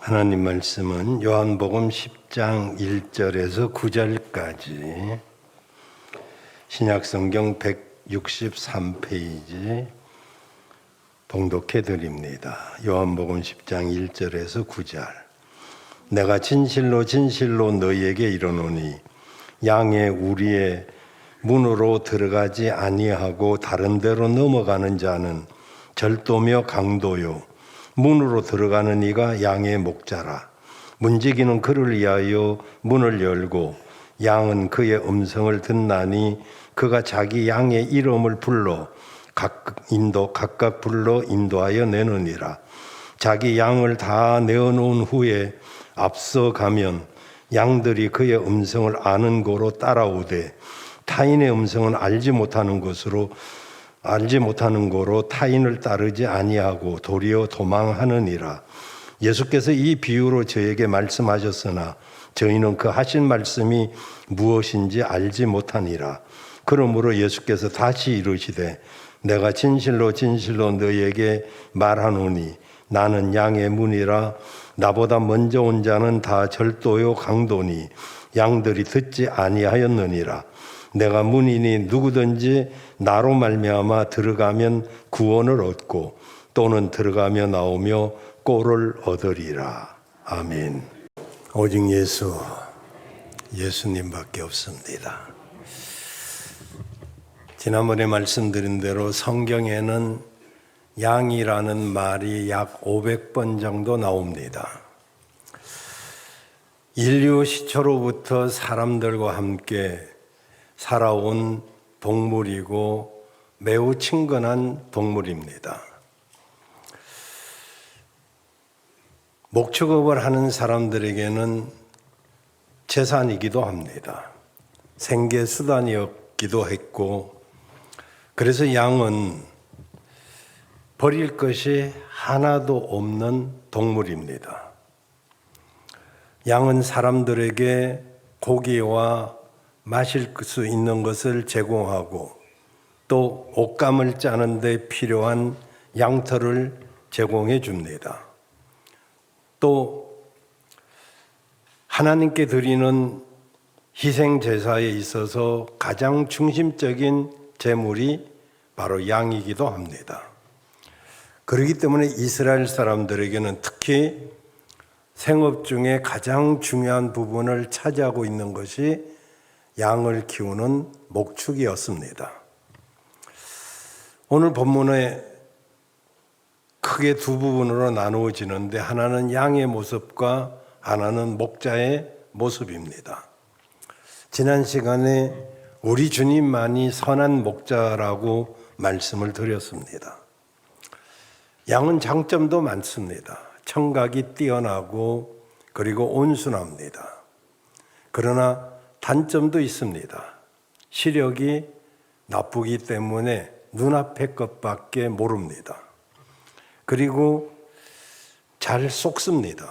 하나님 말씀은 요한복음 10장 1절에서 9절까지 신약성경 163페이지 봉독해 드립니다. 요한복음 10장 1절에서 9절. 내가 진실로 진실로 너희에게 이르노니 양의 우리의 문으로 들어가지 아니하고 다른 데로 넘어가는 자는 절도며 강도요 문으로 들어가는 이가 양의 목자라. 문지기는 그를 위하여 문을 열고 양은 그의 음성을 듣나니 그가 자기 양의 이름을 불러 각각 불러 인도하여 내느니라. 자기 양을 다 내어놓은 후에 앞서 가면 양들이 그의 음성을 아는 고로 따라오되 타인의 음성은 알지 못하는 고로 타인을 따르지 아니하고 도리어 도망하느니라. 예수께서 이 비유로 저에게 말씀하셨으나 저희는 그 하신 말씀이 무엇인지 알지 못하니라. 그러므로 예수께서 다시 이르시되 내가 진실로 진실로 너희에게 말하노니 나는 양의 문이라. 나보다 먼저 온 자는 다 절도요 강도니 양들이 듣지 아니하였느니라. 내가 문이니 누구든지 나로 말미암아 들어가면 구원을 얻고 또는 들어가며 나오며 꼴을 얻으리라. 아멘. 오직 예수님밖에 없습니다. 지난번에 말씀드린 대로 성경에는 양이라는 말이 약 500번 정도 나옵니다. 인류 시초로부터 사람들과 함께 살아온 동물이고 매우 친근한 동물입니다. 목축업을 하는 사람들에게는 재산이기도 합니다. 생계 수단이었기도 했고, 그래서 양은 버릴 것이 하나도 없는 동물입니다. 양은 사람들에게 고기와 마실 수 있는 것을 제공하고 또 옷감을 짜는 데 필요한 양털을 제공해 줍니다. 또 하나님께 드리는 희생 제사에 있어서 가장 중심적인 제물이 바로 양이기도 합니다. 그렇기 때문에 이스라엘 사람들에게는 특히 생업 중에 가장 중요한 부분을 차지하고 있는 것이 양을 키우는 목축이었습니다. 오늘 본문에 크게 두 부분으로 나누어지는데 하나는 양의 모습과 하나는 목자의 모습입니다. 지난 시간에 우리 주님만이 선한 목자라고 말씀을 드렸습니다. 양은 장점도 많습니다. 청각이 뛰어나고 그리고 온순합니다. 그러나 단점도 있습니다. 시력이 나쁘기 때문에 눈앞의 것밖에 모릅니다. 그리고 잘 쏙습니다.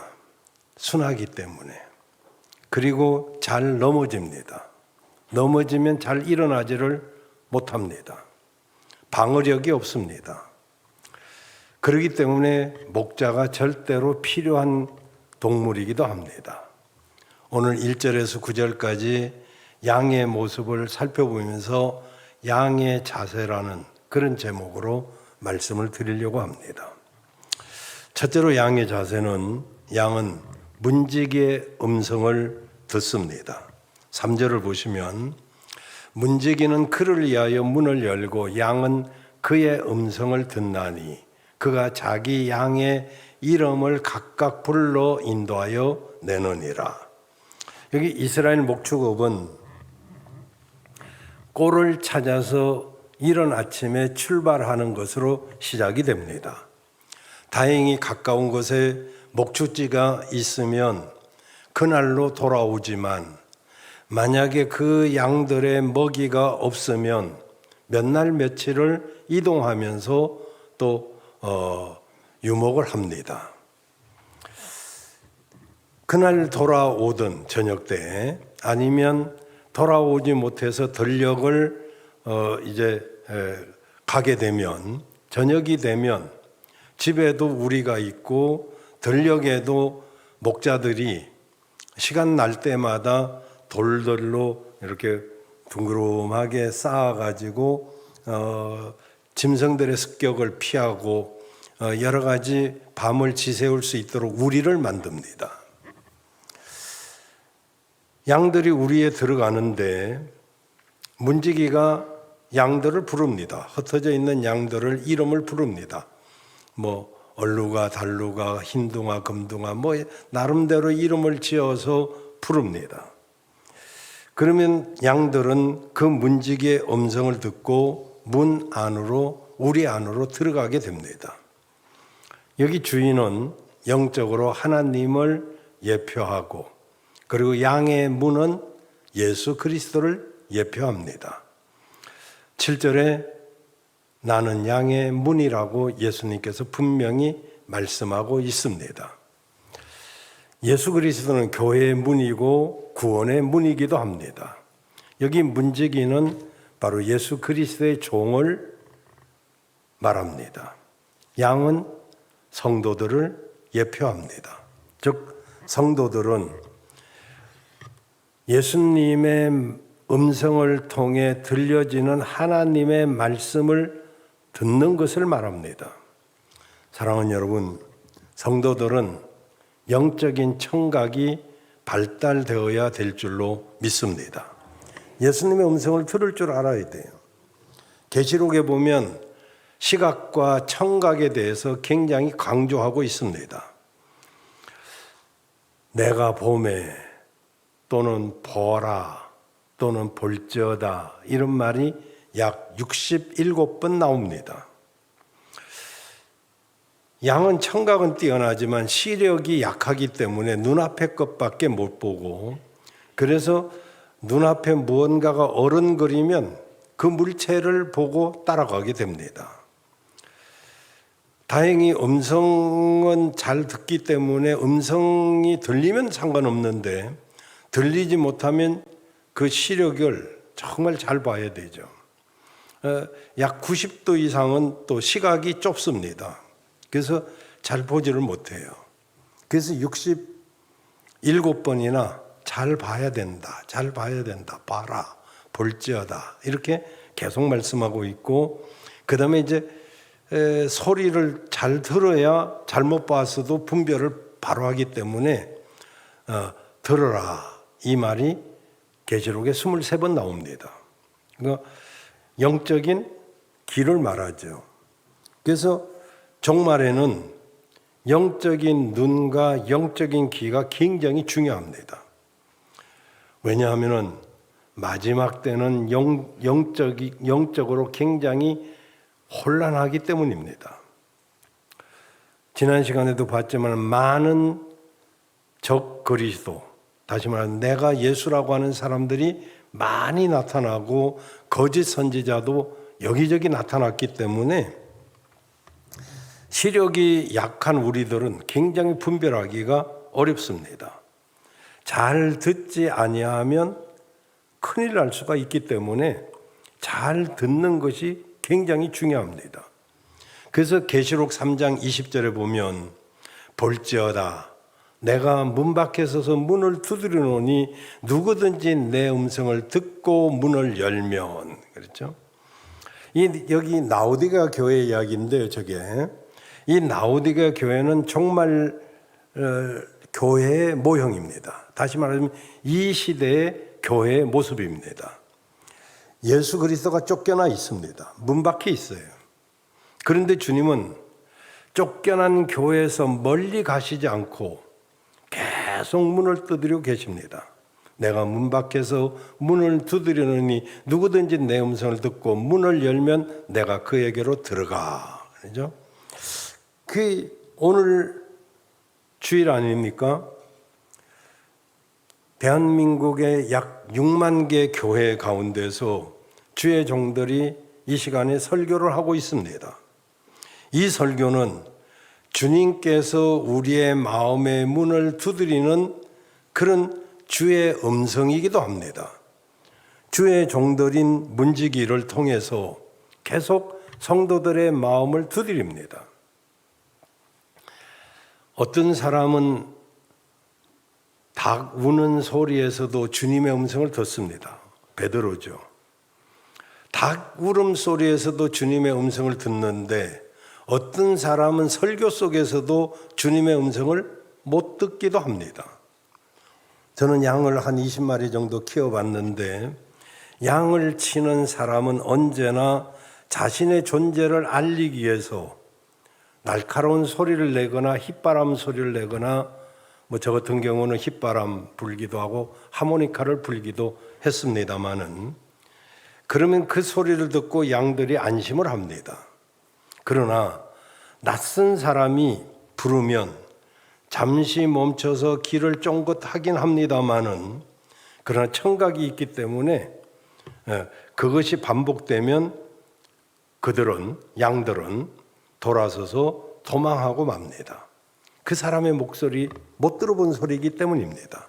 순하기 때문에. 그리고 잘 넘어집니다. 넘어지면 잘 일어나지를 못합니다. 방어력이 없습니다. 그렇기 때문에 목자가 절대로 필요한 동물이기도 합니다. 오늘 1절에서 9절까지 양의 모습을 살펴보면서 양의 자세라는 그런 제목으로 말씀을 드리려고 합니다. 첫째로 양의 자세는 양은 문지기의 음성을 듣습니다. 3절을 보시면 문지기는 그를 위하여 문을 열고 양은 그의 음성을 듣나니 그가 자기 양의 이름을 각각 불러 인도하여 내느니라. 여기 이스라엘 목축업은 꼴을 찾아서 이른 아침에 출발하는 것으로 시작이 됩니다. 다행히 가까운 곳에 목축지가 있으면 그날로 돌아오지만 만약에 그 양들의 먹이가 없으면 몇 날 며칠을 이동하면서 또 유목을 합니다. 그날 돌아오든 저녁 때 아니면 돌아오지 못해서 들녘을 가게 되면 저녁이 되면 집에도 우리가 있고 들녘에도 목자들이 시간 날 때마다 돌들로 이렇게 둥그름하게 쌓아가지고 짐승들의 습격을 피하고 여러 가지 밤을 지새울 수 있도록 우리를 만듭니다. 양들이 우리에 들어가는데 문지기가 양들을 부릅니다. 흩어져 있는 양들을 이름을 부릅니다. 뭐 얼루가, 달루가, 흰둥아, 금둥아 뭐 나름대로 이름을 지어서 부릅니다. 그러면 양들은 그 문지기의 음성을 듣고 문 안으로, 우리 안으로 들어가게 됩니다. 여기 주인은 영적으로 하나님을 예표하고, 그리고 양의 문은 예수 그리스도를 예표합니다. 7절에 나는 양의 문이라고 예수님께서 분명히 말씀하고 있습니다. 예수 그리스도는 교회의 문이고 구원의 문이기도 합니다. 여기 문지기는 바로 예수 그리스도의 종을 말합니다. 양은 성도들을 예표합니다. 즉 성도들은 예수님의 음성을 통해 들려지는 하나님의 말씀을 듣는 것을 말합니다. 사랑하는 여러분, 성도들은 영적인 청각이 발달되어야 될 줄로 믿습니다. 예수님의 음성을 들을 줄 알아야 돼요. 계시록에 보면 시각과 청각에 대해서 굉장히 강조하고 있습니다. 내가 보매 또는 보라 또는 볼지어다 이런 말이 약 67번 나옵니다. 양은 청각은 뛰어나지만 시력이 약하기 때문에 눈앞의 것밖에 못 보고, 그래서 눈앞에 무언가가 어른거리면 그 물체를 보고 따라가게 됩니다. 다행히 음성은 잘 듣기 때문에 음성이 들리면 상관없는데 들리지 못하면 그 시력을 정말 잘 봐야 되죠. 약 90도 이상은 또 시각이 좁습니다. 그래서 잘 보지를 못해요. 그래서 67번이나 잘 봐야 된다, 잘 봐야 된다, 봐라, 볼지어다 이렇게 계속 말씀하고 있고, 그 다음에 이제 소리를 잘 들어야 잘못 봤어도 분별을 바로 하기 때문에 들어라 이 말이 계시록에 23번 나옵니다. 그러니까 영적인 귀를 말하죠. 그래서 종말에는 영적인 눈과 영적인 귀가 굉장히 중요합니다. 왜냐하면 마지막 때는 영적으로 굉장히 혼란하기 때문입니다. 지난 시간에도 봤지만 많은 적 그리스도, 다시 말하면 내가 예수라고 하는 사람들이 많이 나타나고 거짓 선지자도 여기저기 나타났기 때문에 시력이 약한 우리들은 굉장히 분별하기가 어렵습니다. 잘 듣지 아니하면 큰일 날 수가 있기 때문에 잘 듣는 것이 굉장히 중요합니다. 그래서 계시록 3장 20절에 보면 볼지어다 내가 문 밖에 서서 문을 두드리노니 누구든지 내 음성을 듣고 문을 열면, 그렇죠? 여기 라오디게아 교회 이야기인데요, 저게. 이 라오디게아 교회는 정말 교회의 모형입니다. 다시 말하면 이 시대의 교회의 모습입니다. 예수 그리스도가 쫓겨나 있습니다. 문 밖에 있어요. 그런데 주님은 쫓겨난 교회에서 멀리 가시지 않고 계속 문을 두드리고 계십니다. 내가 문 밖에서 문을 두드리느니 누구든지 내 음성을 듣고 문을 열면 내가 그에게로 들어가. 그렇죠? 그 오늘 주일 아닙니까? 대한민국의 약 6만 개 교회 가운데서 주의 종들이 이 시간에 설교를 하고 있습니다. 이 설교는 주님께서 우리의 마음의 문을 두드리는 그런 주의 음성이기도 합니다. 주의 종들인 문지기를 통해서 계속 성도들의 마음을 두드립니다. 어떤 사람은 닭 우는 소리에서도 주님의 음성을 듣습니다. 베드로죠. 닭 울음소리에서도 주님의 음성을 듣는데 어떤 사람은 설교 속에서도 주님의 음성을 못 듣기도 합니다. 저는 양을 한 20마리 정도 키워봤는데 양을 치는 사람은 언제나 자신의 존재를 알리기 위해서 날카로운 소리를 내거나 휘바람 소리를 내거나 저 같은 경우는 휘바람 불기도 하고 하모니카를 불기도 했습니다마는 그러면 그 소리를 듣고 양들이 안심을 합니다. 그러나 낯선 사람이 부르면 잠시 멈춰서 귀를 쫑긋하긴 합니다마는 그러나 청각이 있기 때문에 그것이 반복되면 양들은 돌아서서 도망하고 맙니다. 그 사람의 목소리 못 들어본 소리이기 때문입니다.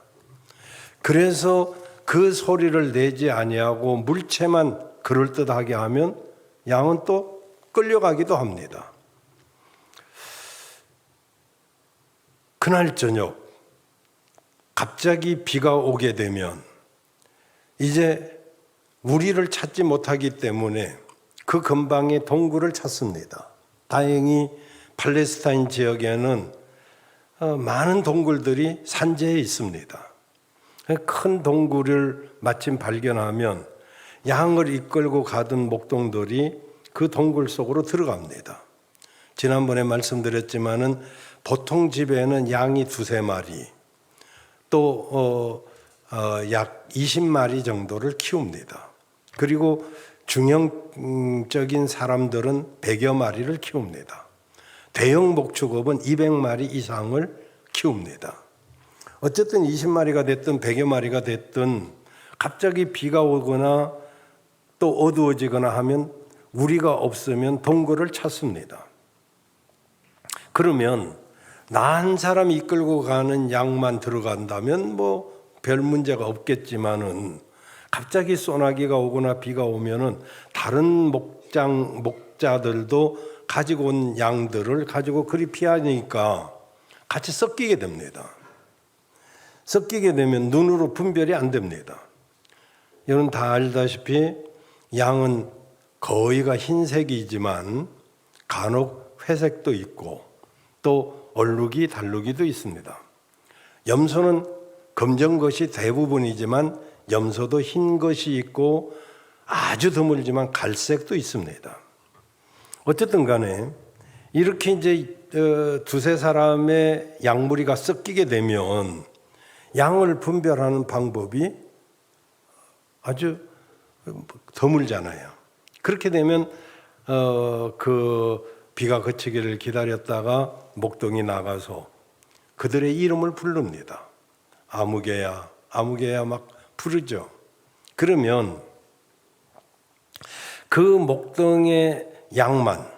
그래서 그 소리를 내지 아니하고 물체만 그럴듯하게 하면 양은 또 끌려가기도 합니다. 그날 저녁 갑자기 비가 오게 되면 이제 우리를 찾지 못하기 때문에 그 근방에 동굴을 찾습니다. 다행히 팔레스타인 지역에는 많은 동굴들이 산지에 있습니다. 큰 동굴을 마침 발견하면 양을 이끌고 가던 목동들이 그 동굴 속으로 들어갑니다. 지난번에 말씀드렸지만은 보통 집에는 양이 2-3마리 또 약 20마리 정도를 키웁니다. 그리고 중형적인 사람들은 100여 마리를 키웁니다. 대형 목축업은 200마리 이상을 키웁니다. 어쨌든 20마리가 됐든 100여 마리가 됐든 갑자기 비가 오거나 또 어두워지거나 하면 우리가 없으면 동굴을 찾습니다. 그러면 나 한 사람이 이끌고 가는 양만 들어간다면 별 문제가 없겠지만은 갑자기 소나기가 오거나 비가 오면은 다른 목자들도 가지고 온 양들을 가지고 그리 피하니까 같이 섞이게 됩니다. 섞이게 되면 눈으로 분별이 안 됩니다. 여러분 다 알다시피 양은 거의가 흰색이지만 간혹 회색도 있고 또 얼룩이 달룩이도 있습니다. 염소는 검정 것이 대부분이지만 염소도 흰 것이 있고 아주 드물지만 갈색도 있습니다. 어쨌든 간에 이렇게 이제 2-3사람의 양무리가 섞이게 되면 양을 분별하는 방법이 아주 드물잖아요. 그렇게 되면 그 비가 그치기를 기다렸다가 목동이 나가서 그들의 이름을 부릅니다. 아무개야, 아무개야 막 부르죠. 그러면 그 목동의 양만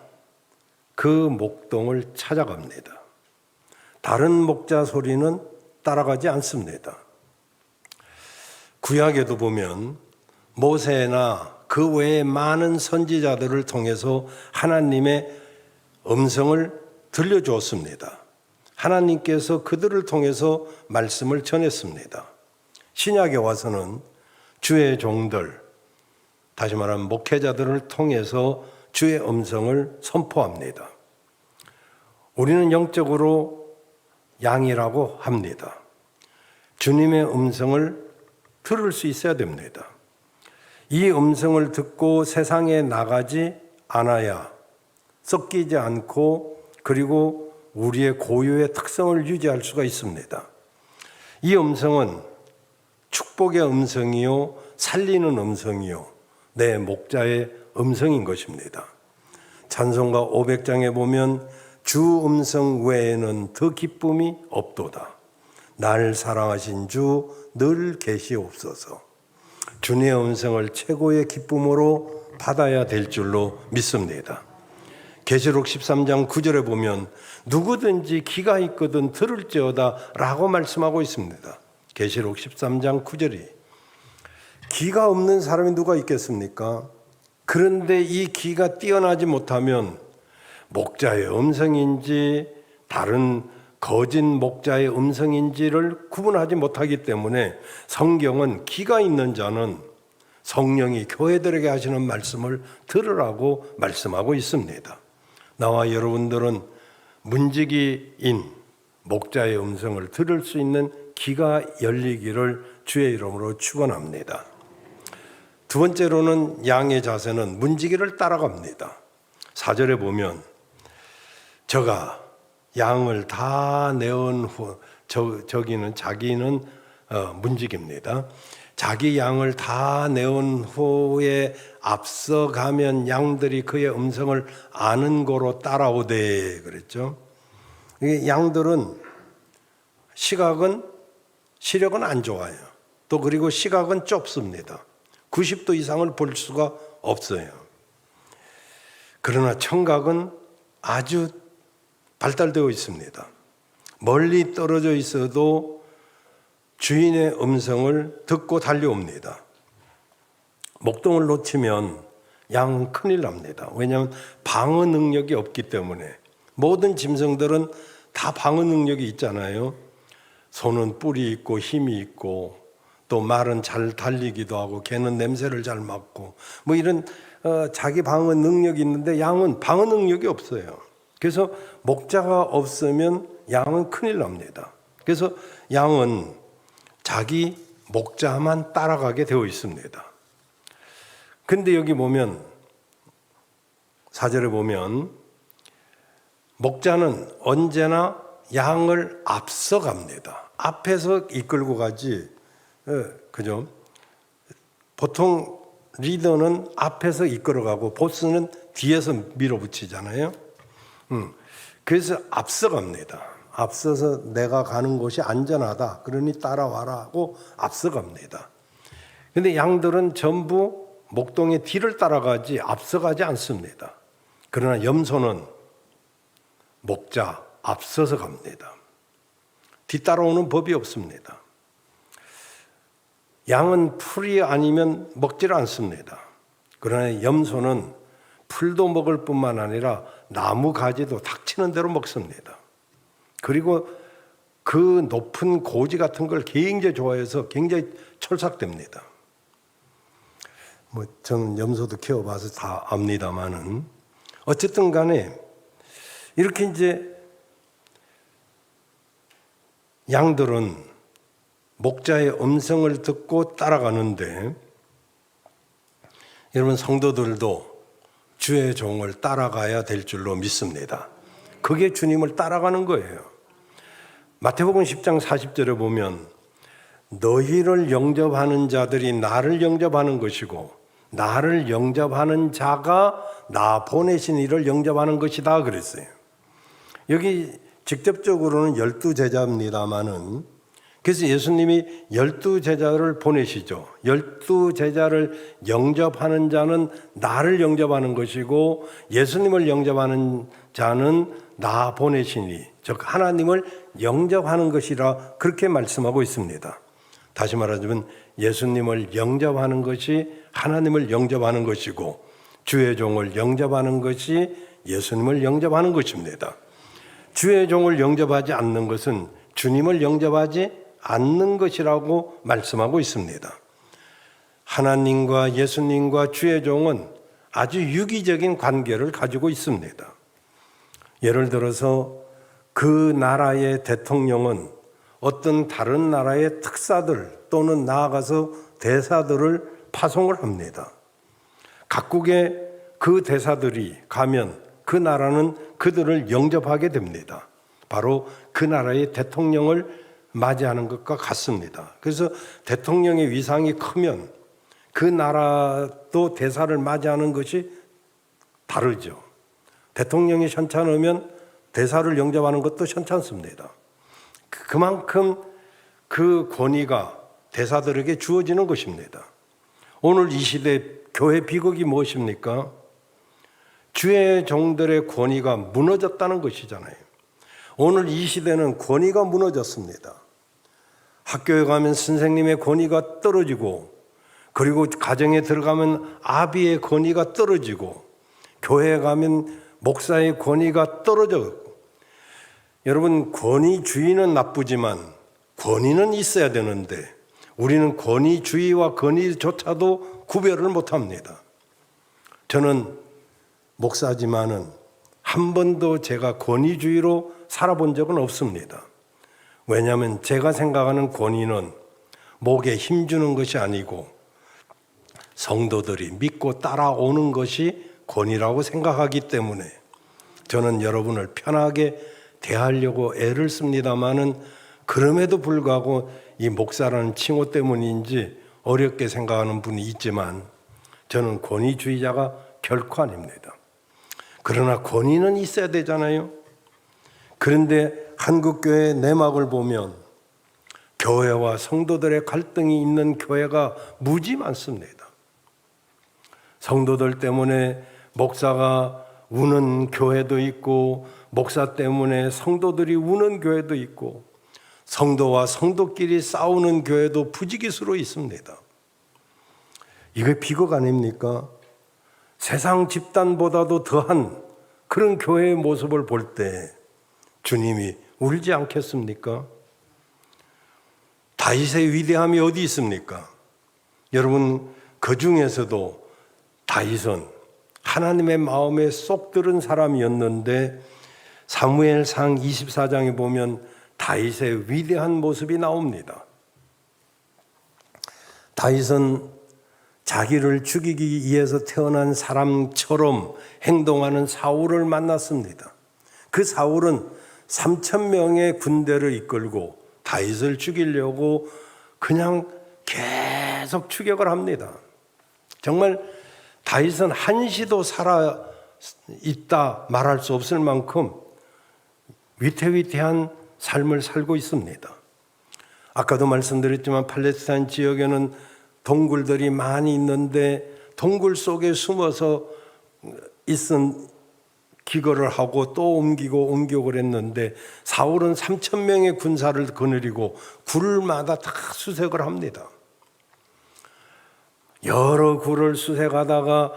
그 목동을 찾아갑니다. 다른 목자 소리는 따라가지 않습니다. 구약에도 보면 모세나 그 외에 많은 선지자들을 통해서 하나님의 음성을 들려주었습니다. 하나님께서 그들을 통해서 말씀을 전했습니다. 신약에 와서는 주의 종들, 다시 말하면 목회자들을 통해서 주의 음성을 선포합니다. 우리는 영적으로 양이라고 합니다. 주님의 음성을 들을 수 있어야 됩니다. 이 음성을 듣고 세상에 나가지 않아야 섞이지 않고 그리고 우리의 고유의 특성을 유지할 수가 있습니다. 이 음성은 축복의 음성이요, 살리는 음성이요, 내 목자의 음성인 것입니다. 찬송가 500장에 보면 주 음성 외에는 더 기쁨이 없도다. 날 사랑하신 주 늘 계시옵소서. 주님의 음성을 최고의 기쁨으로 받아야 될 줄로 믿습니다. 계시록 13장 9절에 보면 누구든지 귀가 있거든 들을지어다 라고 말씀하고 있습니다. 계시록 13장 9절이 귀가 없는 사람이 누가 있겠습니까? 그런데 이 귀가 뛰어나지 못하면 목자의 음성인지 다른 거짓 목자의 음성인지를 구분하지 못하기 때문에 성경은 기가 있는 자는 성령이 교회들에게 하시는 말씀을 들으라고 말씀하고 있습니다. 나와 여러분들은 문지기인 목자의 음성을 들을 수 있는 귀가 열리기를 주의 이름으로 축원합니다. 두 번째로는 양의 자세는 문지기를 따라갑니다. 4절에 보면 저가 양을 다 내온 후 자기는 문지기입니다. 자기 양을 다 내온 후에 앞서가면 양들이 그의 음성을 아는 고로 따라오되 그랬죠. 양들은 시력은 안 좋아요. 또 그리고 시각은 좁습니다. 90도 이상을 볼 수가 없어요. 그러나 청각은 아주 발달되어 있습니다. 멀리 떨어져 있어도 주인의 음성을 듣고 달려옵니다. 목동을 놓치면 양은 큰일 납니다. 왜냐하면 방어 능력이 없기 때문에. 모든 짐승들은 다 방어 능력이 있잖아요. 소는 뿔이 있고 힘이 있고 또 말은 잘 달리기도 하고 개는 냄새를 잘 맡고 뭐 이런 자기 방어 능력이 있는데 양은 방어 능력이 없어요. 그래서 목자가 없으면 양은 큰일 납니다. 그래서 양은 자기 목자만 따라가게 되어 있습니다. 근데 여기 보면 4절에 보면 목자는 언제나 양을 앞서갑니다. 앞에서 이끌고 가지. 그죠? 보통 리더는 앞에서 이끌어가고 보스는 뒤에서 밀어붙이잖아요. 그래서 앞서갑니다. 앞서서 내가 가는 곳이 안전하다. 그러니 따라와라고 앞서갑니다. 근데 양들은 전부 목동의 뒤를 따라가지 앞서가지 않습니다. 그러나 염소는 목자 앞서서 갑니다. 뒤따라오는 법이 없습니다. 양은 풀이 아니면 먹질 않습니다. 그러나 염소는 풀도 먹을 뿐만 아니라 나무 가지도 닥치는 대로 먹습니다. 그리고 그 높은 고지 같은 걸 굉장히 좋아해서 굉장히 철삭됩니다. 저는 염소도 키워봐서 다 압니다만은 어쨌든 간에 이렇게 이제 양들은 목자의 음성을 듣고 따라가는데 여러분 성도들도 주의 종을 따라가야 될 줄로 믿습니다. 그게 주님을 따라가는 거예요. 마태복음 10장 40절에 보면 너희를 영접하는 자들이 나를 영접하는 것이고 나를 영접하는 자가 나 보내신 이를 영접하는 것이다 그랬어요. 여기 직접적으로는 12제자입니다마는 그래서 예수님이 12제자를 보내시죠. 12제자를 영접하는 자는 나를 영접하는 것이고 예수님을 영접하는 자는 나 보내시니 즉 하나님을 영접하는 것이라 그렇게 말씀하고 있습니다. 다시 말하자면 예수님을 영접하는 것이 하나님을 영접하는 것이고 주의 종을 영접하는 것이 예수님을 영접하는 것입니다. 주의 종을 영접하지 않는 것은 주님을 영접하지 않는 것이라고 말씀하고 있습니다. 하나님과 예수님과 주의 종은 아주 유기적인 관계를 가지고 있습니다. 예를 들어서 그 나라의 대통령은 어떤 다른 나라의 특사들 또는 나아가서 대사들을 파송을 합니다. 각국의 그 대사들이 가면 그 나라는 그들을 영접하게 됩니다. 바로 그 나라의 대통령을 맞이하는 것과 같습니다. 그래서 대통령의 위상이 크면 그 나라도 대사를 맞이하는 것이 다르죠. 대통령이 현찮으면 대사를 영접하는 것도 현찮습니다. 그만큼 그 권위가 대사들에게 주어지는 것입니다. 오늘 이 시대 교회 비극이 무엇입니까? 주의 종들의 권위가 무너졌다는 것이잖아요. 오늘 이 시대는 권위가 무너졌습니다. 학교에 가면 선생님의 권위가 떨어지고 그리고 가정에 들어가면 아비의 권위가 떨어지고 교회에 가면 목사의 권위가 떨어져 여러분, 권위주의는 나쁘지만 권위는 있어야 되는데 우리는 권위주의와 권위조차도 구별을 못합니다. 저는 목사지만은 한 번도 제가 권위주의로 살아본 적은 없습니다. 왜냐하면 제가 생각하는 권위는 목에 힘주는 것이 아니고 성도들이 믿고 따라오는 것이 권위라고 생각하기 때문에 저는 여러분을 편하게 대하려고 애를 씁니다마는 그럼에도 불구하고 이 목사라는 칭호 때문인지 어렵게 생각하는 분이 있지만 저는 권위주의자가 결코 아닙니다. 그러나 권위는 있어야 되잖아요. 그런데 한국교회의 내막을 보면 교회와 성도들의 갈등이 있는 교회가 무지 많습니다. 성도들 때문에 목사가 우는 교회도 있고 목사 때문에 성도들이 우는 교회도 있고 성도와 성도끼리 싸우는 교회도 부지기수로 있습니다. 이게 비극 아닙니까? 세상 집단보다도 더한 그런 교회의 모습을 볼 때 주님이 울지 않겠습니까? 다윗의 위대함이 어디 있습니까? 여러분, 그 중에서도 다윗은 하나님의 마음에 쏙 들은 사람이었는데 사무엘상 24장에 보면 다윗의 위대한 모습이 나옵니다. 다윗은 자기를 죽이기 위해서 태어난 사람처럼 행동하는 사울을 만났습니다. 그 사울은 3,000명의 군대를 이끌고 다윗을 죽이려고 그냥 계속 추격을 합니다. 정말 다윗은 한시도 살아 있다 말할 수 없을 만큼 위태위태한 삶을 살고 있습니다. 아까도 말씀드렸지만 팔레스타인 지역에는 동굴들이 많이 있는데 동굴 속에 숨어서 있은 기거를 하고 또 옮기고 그랬는데 사울은 3,000명의 군사를 거느리고 굴마다 다 수색을 합니다. 여러 굴을 수색하다가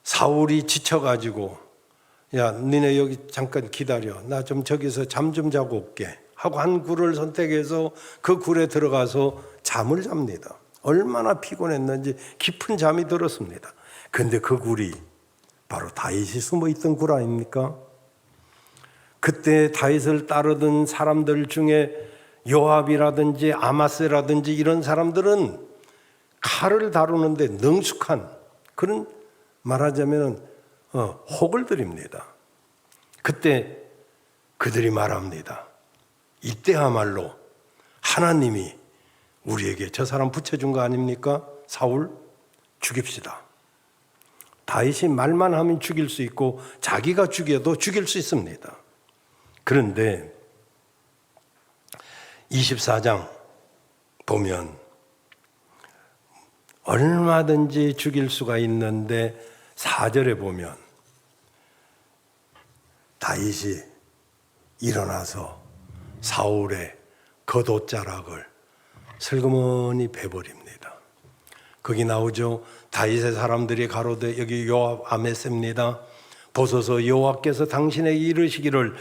사울이 지쳐가지고 야, 니네 여기 잠깐 기다려. 나 좀 저기서 잠 좀 자고 올게 하고 한 굴을 선택해서 그 굴에 들어가서 잠을 잡니다. 얼마나 피곤했는지 깊은 잠이 들었습니다. 그런데 그 굴이 바로 다윗이 숨어있던 굴 아닙니까? 그때 다윗을 따르던 사람들 중에 요압이라든지 아마스라든지 이런 사람들은 칼을 다루는데 능숙한 그런 말하자면 혹을 드립니다. 그때 그들이 말합니다. 이때야말로 하나님이 우리에게 저 사람 붙여준 거 아닙니까? 사울 죽입시다. 다윗이 말만 하면 죽일 수 있고 자기가 죽여도 죽일 수 있습니다. 그런데 24장 보면 얼마든지 죽일 수가 있는데 4절에 보면 다윗이 일어나서 사울의 겉옷자락을 슬그머니 베버립니다. 거기 나오죠. 다윗의 사람들이 가로되 여기 요압 아메세입니다. 보소서 여호와께서 당신에게 이르시기를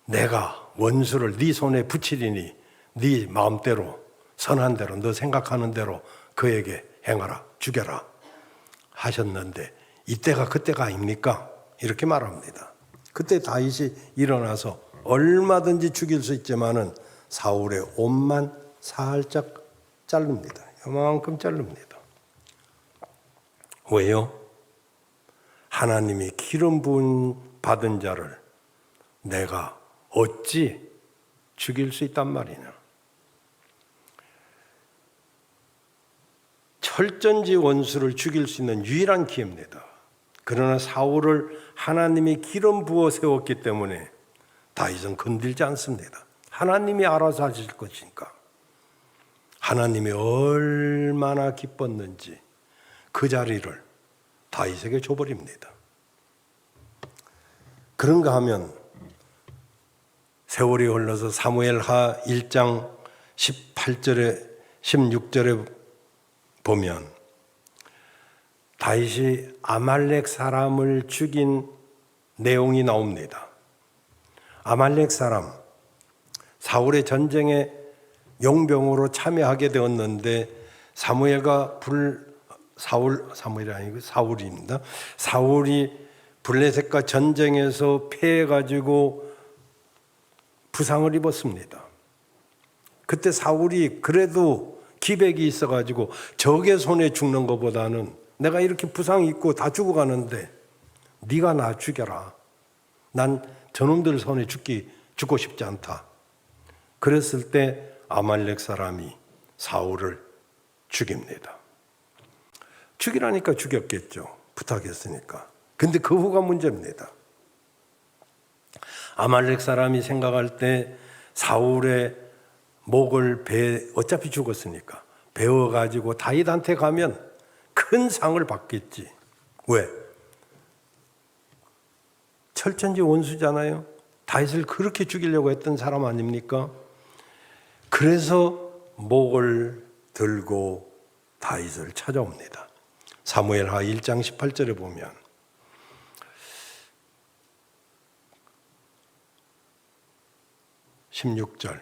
내가 원수를 네 손에 붙이리니 네 마음대로 선한 대로 너 생각하는 대로 그에게 행하라 죽여라 하셨는데 이때가 그때가 아닙니까? 이렇게 말합니다. 그때 다윗이 일어나서 얼마든지 죽일 수 있지만은 사울의 옷만 살짝 자릅니다. 이만큼 자릅니다. 왜요? 하나님이 기름 부은 받은 자를 내가 어찌 죽일 수 있단 말이냐. 철전지 원수를 죽일 수 있는 유일한 기회입니다. 그러나 사울을 하나님이 기름 부어 세웠기 때문에 다윗은 건들지 않습니다. 하나님이 알아서 하실 것이니까. 하나님이 얼마나 기뻤는지 그 자리를 다윗에게 줘버립니다. 그런가 하면 세월이 흘러서 사무엘하 1장 18절에 16절에 보면 다윗이 아말렉 사람을 죽인 내용이 나옵니다. 아말렉 사람 사울의 전쟁에 용병으로 참여하게 되었는데 사울입니다. 사울이 블레셋과 전쟁에서 패해가지고 부상을 입었습니다. 그때 사울이 그래도 기백이 있어가지고 적의 손에 죽는 것보다는 내가 이렇게 부상 입고 다 죽어가는데 네가 나 죽여라. 난 저놈들 손에 죽고 싶지 않다. 그랬을 때 아말렉 사람이 사울을 죽입니다. 죽이라니까 죽였겠죠. 부탁했으니까. 근데 그 후가 문제입니다. 아말렉 사람이 생각할 때 사울의 목을 어차피 죽었으니까 베어가지고 다윗한테 가면 큰 상을 받겠지. 왜? 철천지 원수잖아요. 다윗을 그렇게 죽이려고 했던 사람 아닙니까? 그래서 목을 들고 다윗을 찾아옵니다. 사무엘하 1장 18절에 보면 16절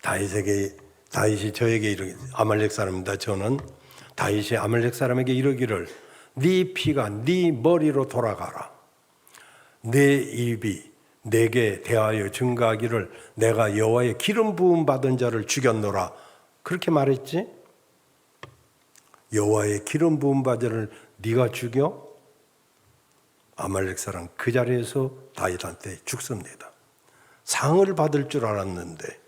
다윗이 저에게 이르기를 아말렉 사람입니다. 저는 다윗이 아말렉 사람에게 이르기를 네 피가 네 머리로 돌아가라. 내 입이 내게 대하여 증거하기를 내가 여호와의 기름 부음 받은 자를 죽였노라. 그렇게 말했지? 여호와의 기름 부음 받은 자를 네가 죽여? 아말렉 사람 그 자리에서 다윗한테 죽습니다. 상을 받을 줄 알았는데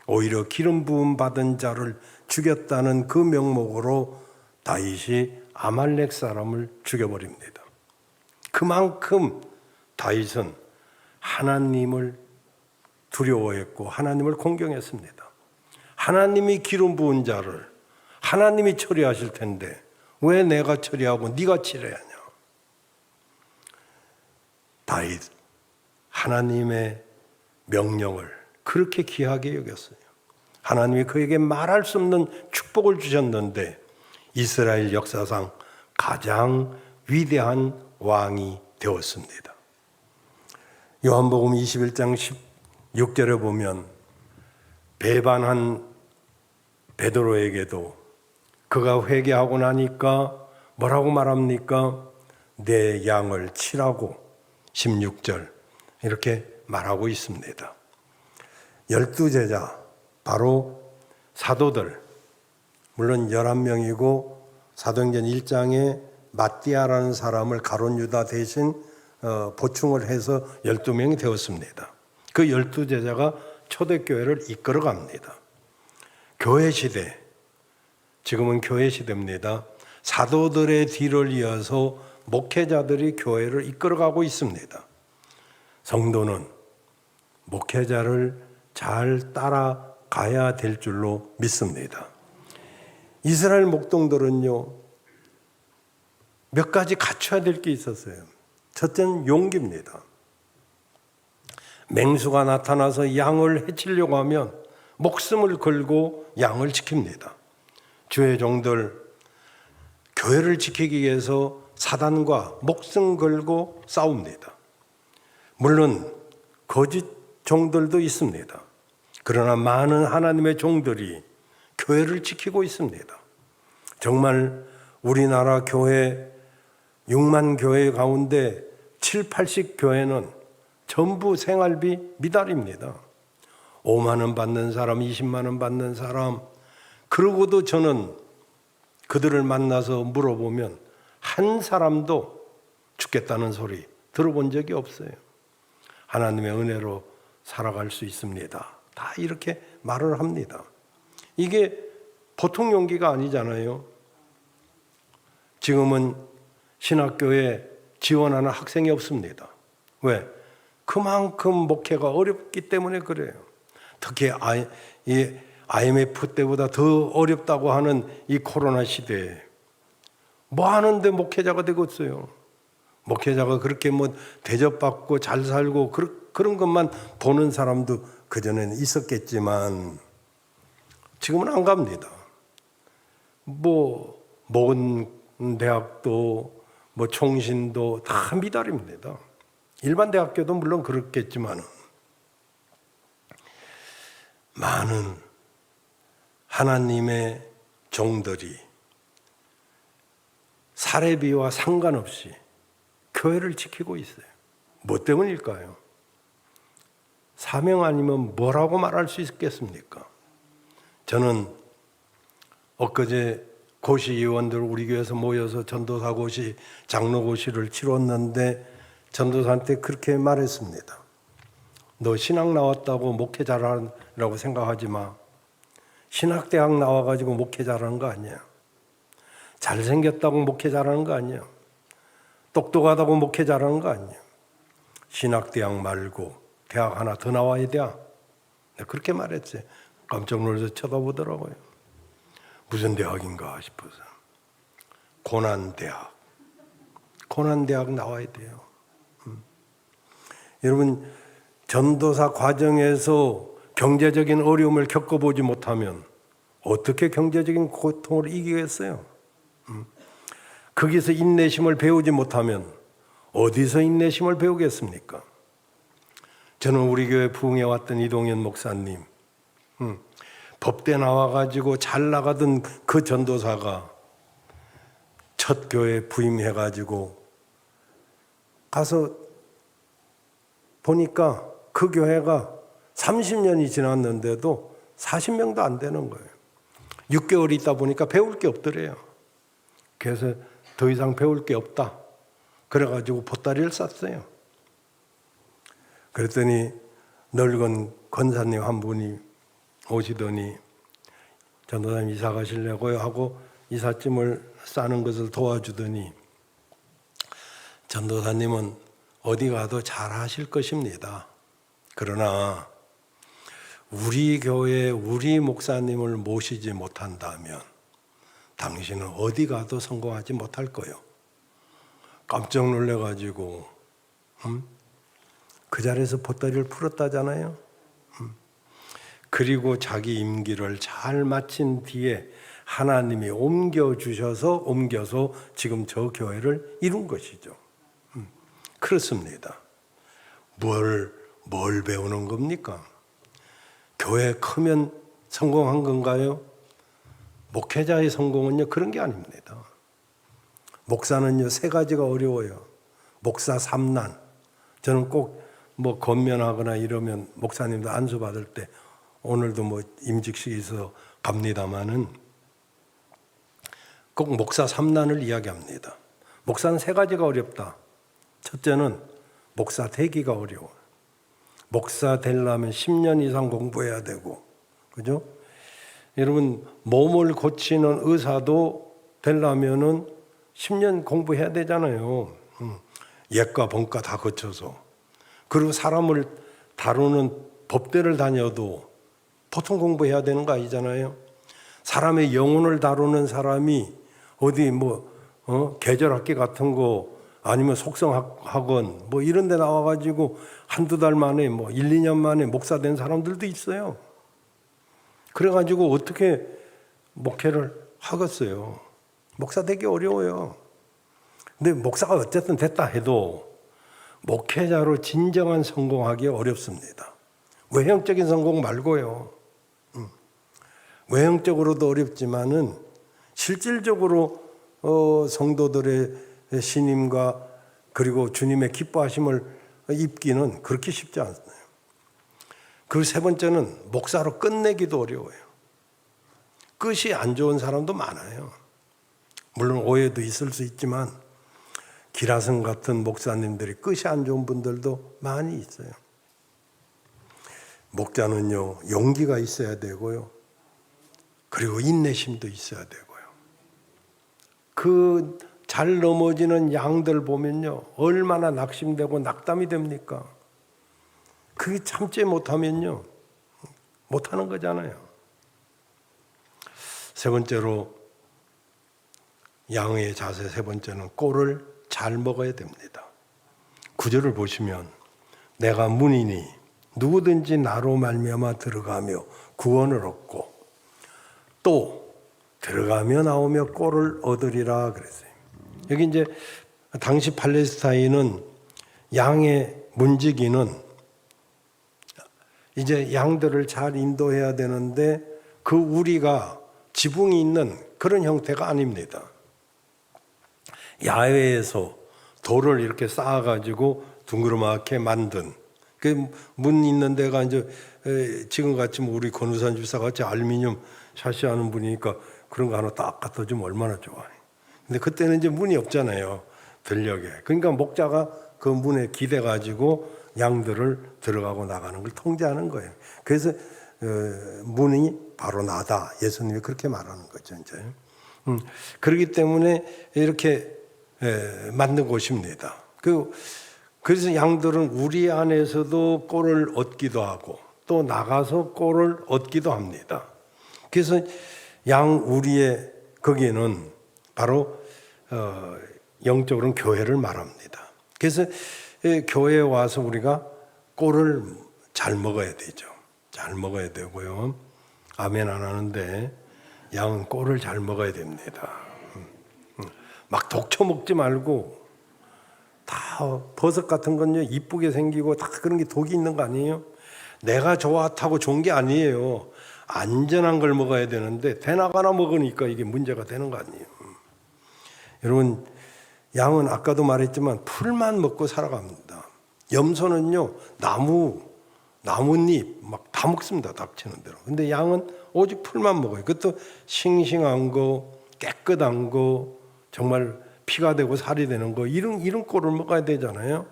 오히려 기름 부음 받은 자를 죽였다는 그 명목으로 다윗이 아말렉 사람을 죽여버립니다. 그만큼 다윗은 하나님을 두려워했고 하나님을 공경했습니다. 하나님이 기름 부은 자를 하나님이 처리하실 텐데 왜 내가 처리하고 네가 치러야 하냐. 다윗 하나님의 명령을 그렇게 귀하게 여겼어요. 하나님이 그에게 말할 수 없는 축복을 주셨는데 이스라엘 역사상 가장 위대한 왕이 되었습니다. 요한복음 21장 16절에 보면 배반한 베드로에게도 그가 회개하고 나니까 뭐라고 말합니까? 내 양을 치라고 16절 이렇게 말하고 있습니다. 12제자 바로 사도들 물론 11명이고 사도행전 1장에 마띠아라는 사람을 가룟 유다 대신 보충을 해서 12명이 되었습니다. 그 12제자가 초대교회를 이끌어갑니다. 교회 시대, 지금은 교회 시대입니다. 사도들의 뒤를 이어서 목회자들이 교회를 이끌어가고 있습니다. 성도는 목회자를 잘 따라가야 될 줄로 믿습니다. 이스라엘 목동들은요, 몇 가지 갖춰야 될 게 있었어요. 첫째는 용기입니다. 맹수가 나타나서 양을 해치려고 하면 목숨을 걸고 양을 지킵니다. 주의 종들, 교회를 지키기 위해서 사단과 목숨 걸고 싸웁니다. 물론 거짓 종들도 있습니다. 그러나 많은 하나님의 종들이 교회를 지키고 있습니다. 정말 우리나라 교회 6만 교회 가운데 7, 80교회는 전부 생활비 미달입니다. 5만 원 받는 사람, 20만 원 받는 사람. 그러고도 저는 그들을 만나서 물어보면 한 사람도 죽겠다는 소리 들어본 적이 없어요. 하나님의 은혜로 살아갈 수 있습니다. 다 이렇게 말을 합니다. 이게 보통 용기가 아니잖아요. 지금은 신학교에 지원하는 학생이 없습니다. 왜? 그만큼 목회가 어렵기 때문에 그래요. 특히 IMF 때보다 더 어렵다고 하는 이 코로나 시대에 뭐 하는데 목회자가 되겠어요. 목회자가 그렇게 뭐 대접받고 잘 살고 그런 것만 보는 사람도 그전에는 있었겠지만 지금은 안 갑니다. 모든 대학도 총신도 다 미달입니다. 일반 대학교도 물론 그렇겠지만 많은 하나님의 종들이 사례비와 상관없이 교회를 지키고 있어요. 뭐 때문일까요? 사명 아니면 뭐라고 말할 수 있겠습니까? 저는 엊그제 고시 의원들 우리 교회에서 모여서 전도사 고시, 장로 고시를 치렀는데 전도사한테 그렇게 말했습니다. 너 신학 나왔다고 목회 잘하라고 생각하지 마. 신학대학 나와가지고 목회 잘하는 거 아니야. 잘생겼다고 목회 잘하는 거 아니야. 똑똑하다고 목회 잘하는 거 아니야. 신학대학 말고 대학 하나 더 나와야 돼. 그렇게 말했지. 깜짝 놀라서 쳐다보더라고요. 무슨 대학인가 싶어서. 고난대학. 고난대학 나와야 돼요. 여러분, 전도사 과정에서 경제적인 어려움을 겪어보지 못하면 어떻게 경제적인 고통을 이기겠어요? 거기서 인내심을 배우지 못하면 어디서 인내심을 배우겠습니까? 저는 우리 교회 부흥해 왔던 이동현 목사님, 법대 나와가지고 잘 나가던 그 전도사가 첫 교회 부임해가지고 가서 보니까 그 교회가 30년이 지났는데도 40명도 안 되는 거예요. 6개월 있다 보니까 배울 게 없더래요. 그래서 더 이상 배울 게 없다. 그래가지고 보따리를 쌌어요. 그랬더니 늙은 권사님 한 분이 오시더니 전도사님 이사 가시려고요 하고 이삿짐을 싸는 것을 도와주더니 전도사님은 어디 가도 잘하실 것입니다. 그러나 우리 교회 우리 목사님을 모시지 못한다면 당신은 어디 가도 성공하지 못할 거예요. 깜짝 놀래가지고 그 자리에서 보따리를 풀었다잖아요. 그리고 자기 임기를 잘 마친 뒤에 하나님이 옮겨서 지금 저 교회를 이룬 것이죠. 그렇습니다. 뭘 배우는 겁니까? 교회 크면 성공한 건가요? 목회자의 성공은요, 그런 게 아닙니다. 목사는요, 3가지가 어려워요. 목사 3난. 저는 꼭 뭐 건면하거나 이러면 목사님도 안수 받을 때 오늘도 뭐 임직식이 있어 갑니다마는 꼭 목사 3난을 이야기합니다. 목사는 3가지가 어렵다. 첫째는 목사 되기가 어려워. 목사 되려면 10년 이상 공부해야 되고, 그죠? 여러분, 몸을 고치는 의사도 되려면은 10년 공부해야 되잖아요. 예과, 본과 다 거쳐서. 그리고 사람을 다루는 법대를 다녀도 보통 공부해야 되는 거 아니잖아요. 사람의 영혼을 다루는 사람이 어디 계절학기 같은 거 아니면 속성학원 뭐 이런 데 나와가지고 한두 달 만에 1, 2년 만에 목사 된 사람들도 있어요. 그래가지고 어떻게 목회를 하겠어요. 목사 되기 어려워요. 근데 목사가 어쨌든 됐다 해도 목회자로 진정한 성공하기 어렵습니다. 외형적인 성공 말고요. 외형적으로도 어렵지만은 실질적으로 성도들의 신임과 그리고 주님의 기뻐하심을 입기는 그렇게 쉽지 않아요. 그 3번째는 목사로 끝내기도 어려워요. 끝이 안 좋은 사람도 많아요. 물론 오해도 있을 수 있지만 기라성 같은 목사님들이 끝이 안 좋은 분들도 많이 있어요. 목자는요, 용기가 있어야 되고요. 그리고 인내심도 있어야 되고요. 그 잘 넘어지는 양들 보면요, 얼마나 낙심되고 낙담이 됩니까? 그게 참지 못하면요, 못하는 거잖아요. 3번째로 양의 자세 3번째는 꼴을 잘 먹어야 됩니다. 9절을 보시면 내가 문이니 누구든지 나로 말미암아 들어가며 구원을 얻고 또 들어가며 나오며 꼴을 얻으리라 그랬어요. 여기 이제 당시 팔레스타인은 양의 문지기는 이제 양들을 잘 인도해야 되는데 그 우리가 지붕이 있는 그런 형태가 아닙니다. 야외에서 돌을 이렇게 쌓아가지고 둥그렇게 만든 그 문 있는 데가 이제 지금 같이 우리 권우산 집사 같이 알루미늄 샤시하는 분이니까 그런 거 하나 딱 갖다 주면 얼마나 좋아요. 근데 그때는 이제 문이 없잖아요. 들녘에. 그러니까 목자가 그 문에 기대가지고 양들을 들어가고 나가는 걸 통제하는 거예요. 그래서 문이 바로 나다. 예수님이 그렇게 말하는 거죠. 이제. 그렇기 때문에 이렇게 만든 곳입니다. 그래서 양들은 우리 안에서도 꼴을 얻기도 하고 또 나가서 꼴을 얻기도 합니다. 그래서 양 우리의 거기에는 바로 영적으로는 교회를 말합니다. 그래서 교회에 와서 우리가 꼴을 잘 먹어야 되죠. 잘 먹어야 되고요. 아멘 안 하는데 양은 꼴을 잘 먹어야 됩니다. 막 독초 먹지 말고 다 버섯 같은 건요 이쁘게 생기고 다 그런 게 독이 있는 거 아니에요? 내가 좋다고 좋은 게 아니에요. 안전한 걸 먹어야 되는데 대나가나 먹으니까 이게 문제가 되는 거 아니에요. 여러분 양은 아까도 말했지만 풀만 먹고 살아갑니다. 염소는요 나뭇잎 막 다 먹습니다. 닥치는 대로. 근데 양은 오직 풀만 먹어요. 그것도 싱싱한 거, 깨끗한 거, 정말 피가 되고 살이 되는 거 이런 꼴을 먹어야 되잖아요.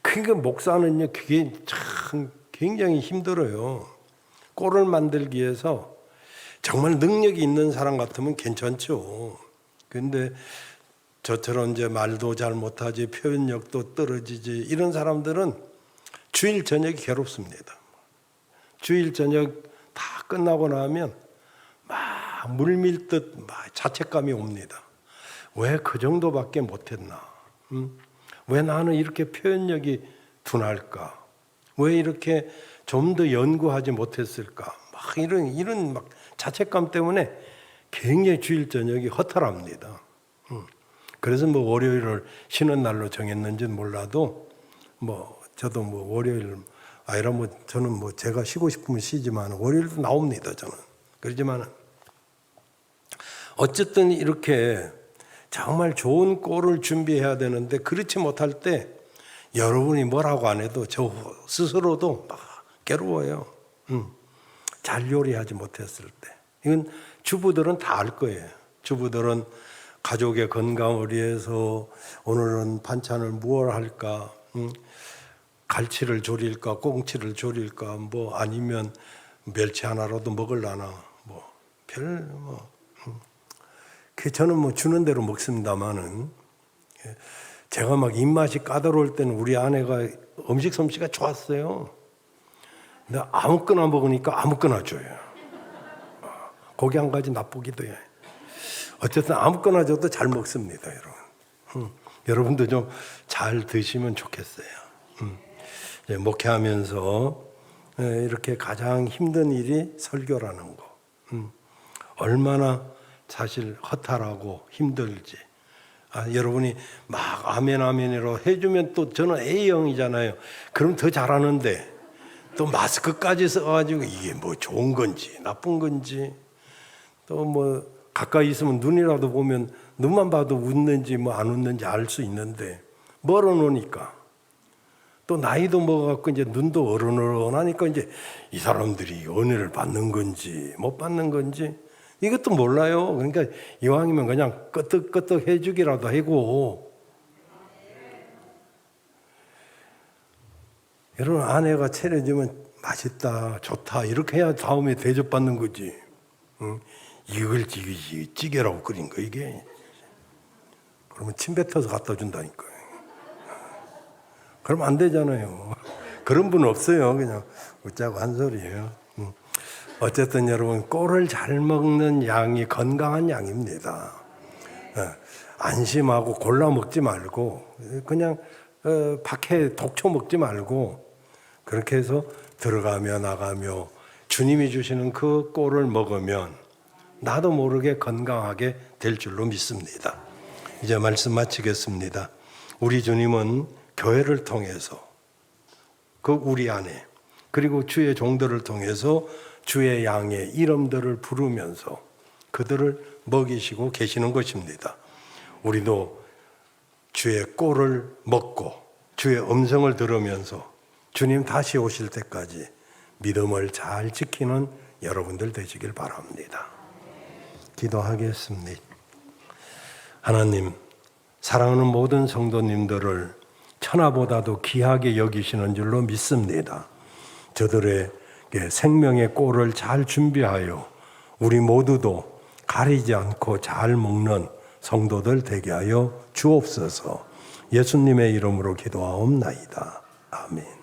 그러니까 목사는요 그게 참 굉장히 힘들어요. 꼴을 만들기 위해서 정말 능력이 있는 사람 같으면 괜찮죠. 그런데 저처럼 이제 말도 잘 못하지 표현력도 떨어지지 이런 사람들은 주일 저녁이 괴롭습니다. 주일 저녁 다 끝나고 나면 막 물밀듯 막 자책감이 옵니다. 왜 그 정도밖에 못했나? 왜 나는 이렇게 표현력이 둔할까? 왜 이렇게 좀 더 연구하지 못했을까? 막 이런 막 자책감 때문에 굉장히 주일 저녁이 허탈합니다. 그래서 뭐 월요일을 쉬는 날로 정했는지는 몰라도 저도 월요일 아니라 저는 제가 쉬고 싶으면 쉬지만 월요일도 나옵니다. 저는 그러지만 어쨌든 이렇게 정말 좋은 꼴을 준비해야 되는데 그렇지 못할 때 여러분이 뭐라고 안 해도 저 스스로도 막 괴로워요. 잘 요리하지 못했을 때. 이건 주부들은 다 알 거예요. 주부들은 가족의 건강을 위해서 오늘은 반찬을 무엇 할까? 갈치를 조릴까? 꽁치를 조릴까? 아니면 멸치 하나라도 먹을라나? 저는 주는 대로 먹습니다만은 제가 막 입맛이 까다로울 때는 우리 아내가 음식 솜씨가 좋았어요. 근데 아무거나 먹으니까 아무거나 줘요. 고기 한 가지 납보기도 해. 어쨌든 아무거나 줘도 잘 먹습니다, 여러분. 여러분도 좀 잘 드시면 좋겠어요. 목회하면서 이렇게 가장 힘든 일이 설교라는 거. 얼마나 사실 허탈하고 힘들지. 여러분이 막 아멘 아멘이라고 해주면 또 저는 A형이잖아요. 그럼 더 잘하는데 또 마스크까지 써가지고 이게 좋은 건지 나쁜 건지 또 가까이 있으면 눈이라도 보면 눈만 봐도 웃는지 안 웃는지 알 수 있는데 멀어놓으니까 또 나이도 먹어갖고 이제 눈도 어른어른하니까 이제 이 사람들이 은혜를 받는 건지 못 받는 건지 이것도 몰라요. 그러니까 이왕이면 그냥 끄떡끄떡 해주기라도 하고. 여러분 아내가 차려주면 맛있다, 좋다 이렇게 해야 다음에 대접받는 거지. 이걸 찌개라고 끓인 거 이게. 그러면 침 뱉어서 갖다 준다니까요. 그러면 안 되잖아요. 그런 분 없어요. 그냥 웃자고 한 소리예요. 어쨌든 여러분 꼴을 잘 먹는 양이 건강한 양입니다. 안심하고 골라 먹지 말고 그냥 박해 독초 먹지 말고 그렇게 해서 들어가며 나가며 주님이 주시는 그 꼴을 먹으면 나도 모르게 건강하게 될 줄로 믿습니다. 이제 말씀 마치겠습니다. 우리 주님은 교회를 통해서 그 우리 안에 그리고 주의 종들을 통해서 주의 양의 이름들을 부르면서 그들을 먹이시고 계시는 것입니다. 우리도 주의 꼴을 먹고 주의 음성을 들으면서 주님 다시 오실 때까지 믿음을 잘 지키는 여러분들 되시길 바랍니다. 기도하겠습니다. 하나님, 사랑하는 모든 성도님들을 천하보다도 귀하게 여기시는 줄로 믿습니다. 저들에게 생명의 꼴을 잘 준비하여 우리 모두도 가리지 않고 잘 먹는 성도들 되게 하여 주옵소서. 예수님의 이름으로 기도하옵나이다. 아멘.